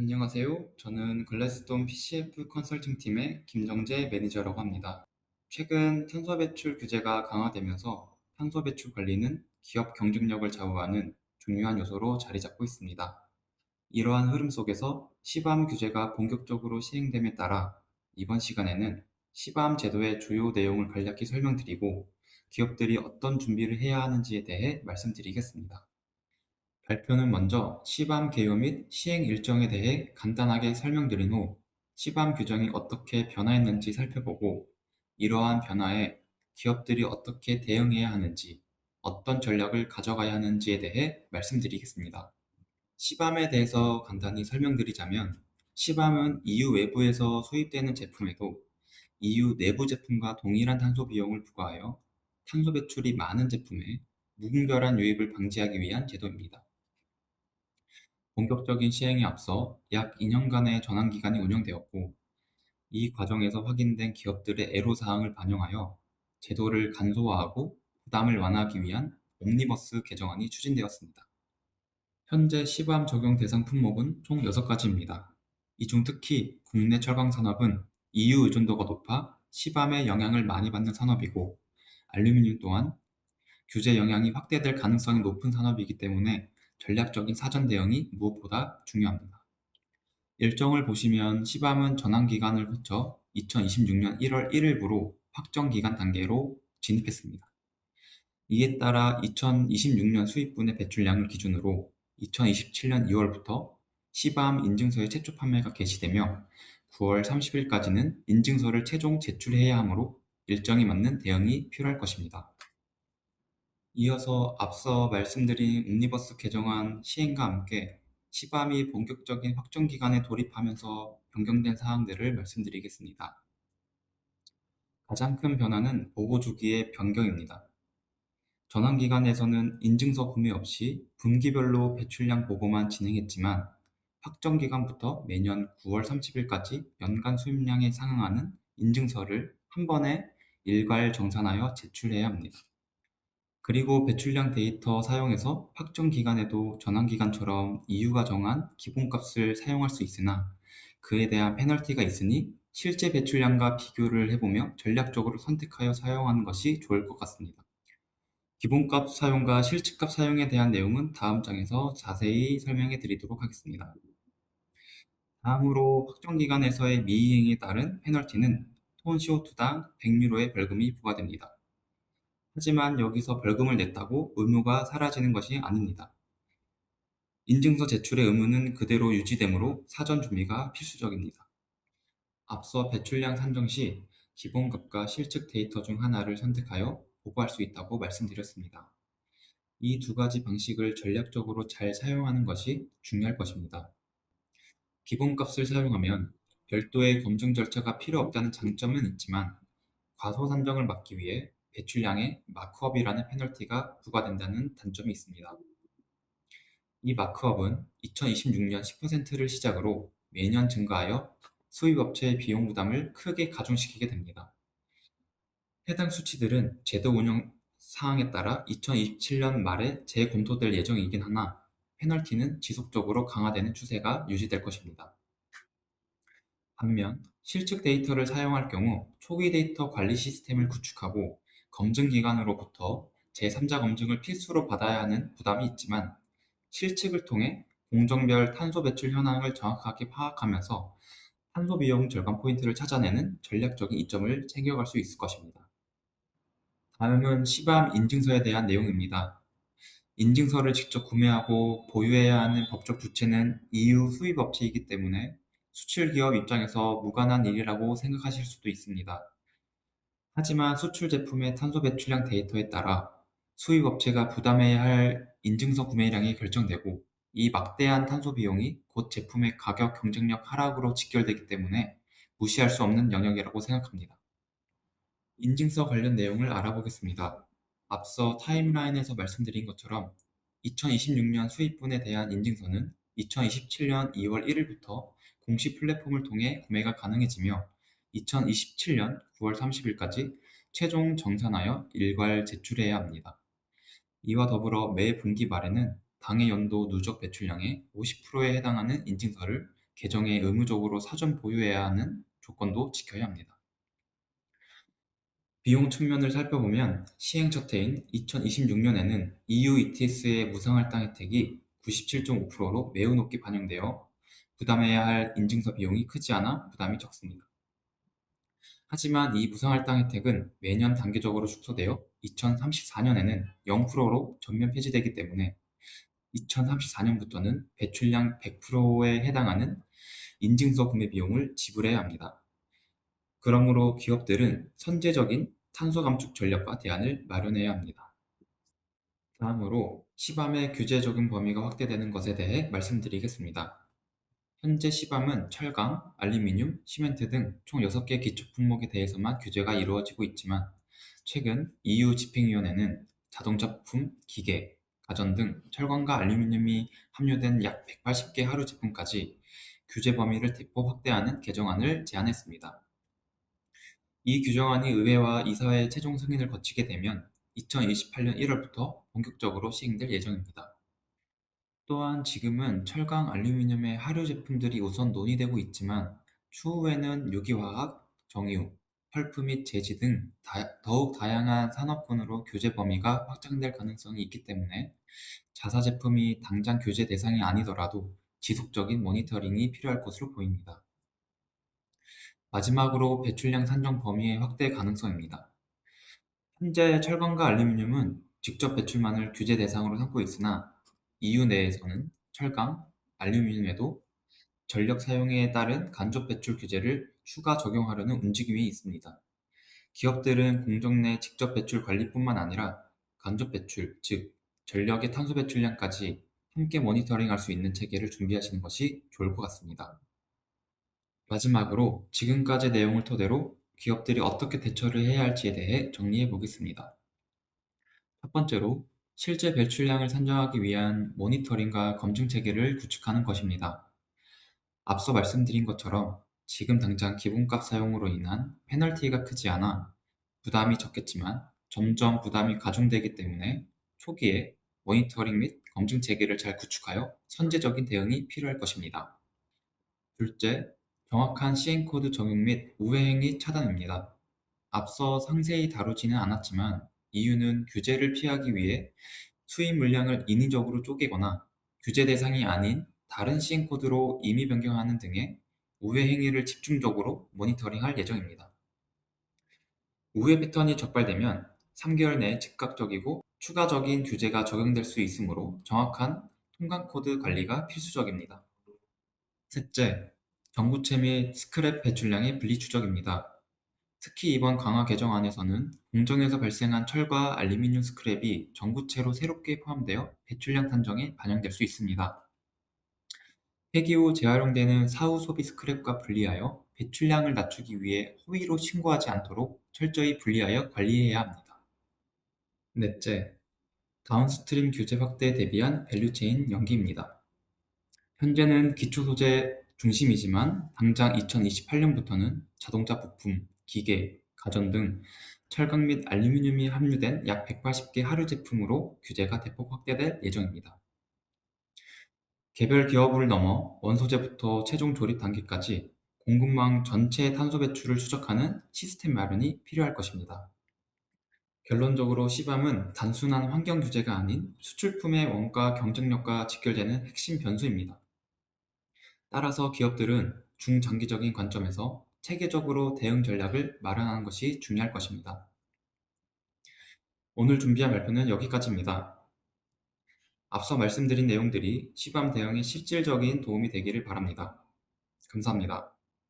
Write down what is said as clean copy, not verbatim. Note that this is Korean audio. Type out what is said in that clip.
안녕하세요. 저는 글래스돈 PCF 컨설팅 팀의 김정재 매니저라고 합니다. 최근 탄소 배출 규제가 강화되면서 탄소 배출 관리는 기업 경쟁력을 좌우하는 중요한 요소로 자리 잡고 있습니다. 이러한 흐름 속에서 시밤 규제가 본격적으로 시행됨에 따라 이번 시간에는 시밤 제도의 주요 내용을 간략히 설명드리고 기업들이 어떤 준비를 해야 하는지에 대해 말씀드리겠습니다. 발표는 먼저 시밤 개요 및 시행 일정에 대해 간단하게 설명드린 후 시밤 규정이 어떻게 변화했는지 살펴보고 이러한 변화에 기업들이 어떻게 대응해야 하는지, 어떤 전략을 가져가야 하는지에 대해 말씀드리겠습니다. 시밤에 대해서 간단히 설명드리자면 시밤은 EU 외부에서 수입되는 제품에도 EU 내부 제품과 동일한 탄소 비용을 부과하여 탄소 배출이 많은 제품에 무분별한 유입을 방지하기 위한 제도입니다. 본격적인 시행에 앞서 약 2년간의 전환기간이 운영되었고, 이 과정에서 확인된 기업들의 애로사항을 반영하여 제도를 간소화하고 부담을 완화하기 위한 옴니버스 개정안이 추진되었습니다. 현재 시밤 적용 대상 품목은 총 6가지입니다. 이 중 특히 국내 철강 산업은 EU 의존도가 높아 시밤의 영향을 많이 받는 산업이고, 알루미늄 또한 규제 영향이 확대될 가능성이 높은 산업이기 때문에 전략적인 사전 대응이 무엇보다 중요합니다. 일정을 보시면 시밤은 전환기간을 거쳐 2026년 1월 1일부로 확정기간 단계로 진입했습니다. 이에 따라 2026년 수입분의 배출량을 기준으로 2027년 2월부터 시밤 인증서의 최초 판매가 개시되며 9월 30일까지는 인증서를 최종 제출해야 하므로 일정에 맞는 대응이 필요할 것입니다. 이어서 앞서 말씀드린 옴니버스 개정안 시행과 함께 시밤이 본격적인 확정 기간에 돌입하면서 변경된 사항들을 말씀드리겠습니다. 가장 큰 변화는 보고 주기의 변경입니다. 전환 기간에서는 인증서 구매 없이 분기별로 배출량 보고만 진행했지만 확정 기간부터 매년 9월 30일까지 연간 수입량에 상응하는 인증서를 한 번에 일괄 정산하여 제출해야 합니다. 그리고 배출량 데이터 사용해서 확정 기간에도 전환 기간처럼 EU가 정한 기본값을 사용할 수 있으나 그에 대한 페널티가 있으니 실제 배출량과 비교를 해보며 전략적으로 선택하여 사용하는 것이 좋을 것 같습니다. 기본값 사용과 실측값 사용에 대한 내용은 다음 장에서 자세히 설명해 드리도록 하겠습니다. 다음으로 확정 기간에서의 미이행에 따른 페널티는 톤 CO2당 100유로의 벌금이 부과됩니다. 하지만 여기서 벌금을 냈다고 의무가 사라지는 것이 아닙니다. 인증서 제출의 의무는 그대로 유지되므로 사전 준비가 필수적입니다. 앞서 배출량 산정 시 기본값과 실측 데이터 중 하나를 선택하여 보고할 수 있다고 말씀드렸습니다. 이 두 가지 방식을 전략적으로 잘 사용하는 것이 중요할 것입니다. 기본값을 사용하면 별도의 검증 절차가 필요 없다는 장점은 있지만 과소 산정을 막기 위해 배출량에 마크업이라는 페널티가 부과된다는 단점이 있습니다. 이 마크업은 2026년 10%를 시작으로 매년 증가하여 수입업체의 비용 부담을 크게 가중시키게 됩니다. 해당 수치들은 제도 운영 사항에 따라 2027년 말에 재검토될 예정이긴 하나 페널티는 지속적으로 강화되는 추세가 유지될 것입니다. 반면 실측 데이터를 사용할 경우 초기 데이터 관리 시스템을 구축하고 검증 기관으로부터 제3자 검증을 필수로 받아야 하는 부담이 있지만 실측을 통해 공정별 탄소 배출 현황을 정확하게 파악하면서 탄소 비용 절감 포인트를 찾아내는 전략적인 이점을 챙겨갈 수 있을 것입니다. 다음은 시밤 인증서에 대한 내용입니다. 인증서를 직접 구매하고 보유해야 하는 법적 주체는 EU 수입업체이기 때문에 수출 기업 입장에서 무관한 일이라고 생각하실 수도 있습니다. 하지만 수출 제품의 탄소 배출량 데이터에 따라 수입업체가 부담해야 할 인증서 구매량이 결정되고 이 막대한 탄소 비용이 곧 제품의 가격 경쟁력 하락으로 직결되기 때문에 무시할 수 없는 영역이라고 생각합니다. 인증서 관련 내용을 알아보겠습니다. 앞서 타임라인에서 말씀드린 것처럼 2026년 수입분에 대한 인증서는 2027년 2월 1일부터 공식 플랫폼을 통해 구매가 가능해지며 2027년 9월 30일까지 최종 정산하여 일괄 제출해야 합니다. 이와 더불어 매 분기 말에는 당해 연도 누적 배출량의 50%에 해당하는 인증서를 계정에 의무적으로 사전 보유해야 하는 조건도 지켜야 합니다. 비용 측면을 살펴보면 시행 첫 해인 2026년에는 EU ETS의 무상할당 혜택이 97.5%로 매우 높게 반영되어 부담해야 할 인증서 비용이 크지 않아 부담이 적습니다. 하지만 이 무상할당 혜택은 매년 단계적으로 축소되어 2034년에는 0%로 전면 폐지되기 때문에 2034년부터는 배출량 100%에 해당하는 인증서 구매 비용을 지불해야 합니다. 그러므로 기업들은 선제적인 탄소 감축 전략과 대안을 마련해야 합니다. 다음으로 시밤의 규제 적용 범위가 확대되는 것에 대해 말씀드리겠습니다. 현재 시밤은 철강, 알루미늄, 시멘트 등 총 6개 기초 품목에 대해서만 규제가 이루어지고 있지만 최근 EU 집행위원회는 자동차 부품, 기계, 가전 등 철강과 알루미늄이 함유된 약 180개 하류 제품까지 규제 범위를 대폭 확대하는 개정안을 제안했습니다. 이 규정안이 의회와 이사회의 최종 승인을 거치게 되면 2028년 1월부터 본격적으로 시행될 예정입니다. 또한 지금은 철강, 알루미늄의 하류 제품들이 우선 논의되고 있지만 추후에는 유기화학, 정유, 펄프 및 제지 등 더욱 다양한 산업군으로 규제 범위가 확장될 가능성이 있기 때문에 자사 제품이 당장 규제 대상이 아니더라도 지속적인 모니터링이 필요할 것으로 보입니다. 마지막으로 배출량 산정 범위의 확대 가능성입니다. 현재 철강과 알루미늄은 직접 배출만을 규제 대상으로 삼고 있으나 EU 내에서는 철강, 알루미늄에도 전력 사용에 따른 간접 배출 규제를 추가 적용하려는 움직임이 있습니다. 기업들은 공정 내 직접 배출 관리뿐만 아니라 간접 배출, 즉 전력의 탄소 배출량까지 함께 모니터링할 수 있는 체계를 준비하시는 것이 좋을 것 같습니다. 마지막으로 지금까지 내용을 토대로 기업들이 어떻게 대처를 해야 할지에 대해 정리해 보겠습니다. 첫 번째로 실제 배출량을 산정하기 위한 모니터링과 검증 체계를 구축하는 것입니다. 앞서 말씀드린 것처럼 지금 당장 기본값 사용으로 인한 페널티가 크지 않아 부담이 적겠지만 점점 부담이 가중되기 때문에 초기에 모니터링 및 검증 체계를 잘 구축하여 선제적인 대응이 필요할 것입니다. 둘째, 정확한 시행코드 적용 및 우회행위 차단입니다. 앞서 상세히 다루지는 않았지만 EU는 규제를 피하기 위해 수입 물량을 인위적으로 쪼개거나 규제 대상이 아닌 다른 시행코드로 임의 변경하는 등의 우회 행위를 집중적으로 모니터링할 예정입니다. 우회 패턴이 적발되면 3개월 내에 즉각적이고 추가적인 규제가 적용될 수 있으므로 정확한 통관 코드 관리가 필수적입니다. 셋째, 전구체 및 스크랩 배출량의 분리 추적입니다. 특히 이번 강화 개정안에서는 공정에서 발생한 철과 알루미늄 스크랩이 전구체로 새롭게 포함되어 배출량 산정에 반영될 수 있습니다. 폐기 후 재활용되는 사후 소비 스크랩과 분리하여 배출량을 낮추기 위해 허위로 신고하지 않도록 철저히 분리하여 관리해야 합니다. 넷째, 다운스트림 규제 확대에 대비한 밸류체인 연기입니다. 현재는 기초 소재 중심이지만 당장 2028년부터는 자동차 부품, 기계, 가전 등 철강 및 알루미늄이 함유된 약 180개 하류 제품으로 규제가 대폭 확대될 예정입니다. 개별 기업을 넘어 원소재부터 최종 조립 단계까지 공급망 전체의 탄소 배출을 추적하는 시스템 마련이 필요할 것입니다. 결론적으로 시밤은 단순한 환경 규제가 아닌 수출품의 원가 경쟁력과 직결되는 핵심 변수입니다. 따라서 기업들은 중장기적인 관점에서 체계적으로 대응 전략을 마련하는 것이 중요할 것입니다. 오늘 준비한 발표는 여기까지입니다. 앞서 말씀드린 내용들이 시밤 대응에 실질적인 도움이 되기를 바랍니다. 감사합니다.